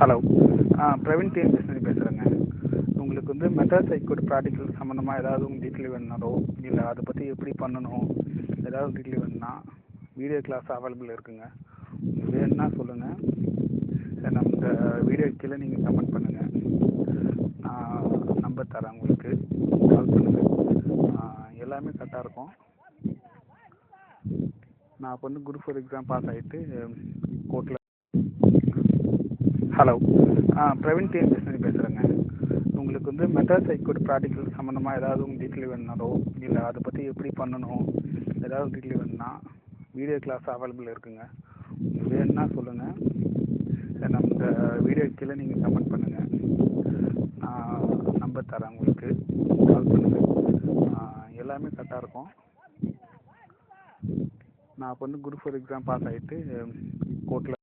Hello Praveen டிஎன்பிஎஸ்லேருந்து பேசுகிறேங்க. உங்களுக்கு வந்து மெத்தட்ஸ் ஹைகோர்ட் ப்ராக்டிக்கல் சம்மந்தமாக ஏதாவது உங்களுக்கு டீட்டெயில் வேணுனாலோ இல்லை அதை பற்றி எப்படி பண்ணணும் ஏதாவது டீட்டெயில் வேணுன்னா வீடியோ கிளாஸ் அவைலபிள் இருக்குங்க. உங்களுக்கு வேணுன்னா சொல்லுங்கள். நம்ம இந்த வீடியோ கீழே நீங்கள் கமெண்ட் பண்ணுங்கள். நான் நம்பர் தரேன், உங்களுக்கு கால் பண்ணுங்கள். எல்லாமே கரெக்டாக இருக்கும். நான் இப்போ வந்து குரூப் 4 எக்ஸாம் பாஸ் ஆகிட்டு கோர்ட்டில். ஹலோ பிரவீன் டிஎன்பிஎஸ்லேருந்து பேசுகிறேங்க. உங்களுக்கு வந்து மெத்தட்ஸ் ஹைகோர்ட் ப்ராக்டிக்கல் சம்மந்தமாக ஏதாவது உங்களுக்கு டீட்டெயில் வேணுனாலோ இல்லை அதை பற்றி எப்படி பண்ணணும் ஏதாவது டீட்டெயில் வேணுன்னா வீடியோ கிளாஸ் அவைலபிள் இருக்குங்க. உங்களுக்கு வேணுன்னா சொல்லுங்கள். நம்ம இந்த வீடியோ கீழே நீங்கள் கமெண்ட் பண்ணுங்கள். நான் நம்பர் தரேன், உங்களுக்கு கால் பண்ணுங்கள். எல்லாமே கரெக்டாக இருக்கும். நான் இப்போ வந்து குரூப் 4 எக்ஸாம் பாஸ் ஆகிட்டு கோர்ட்டில்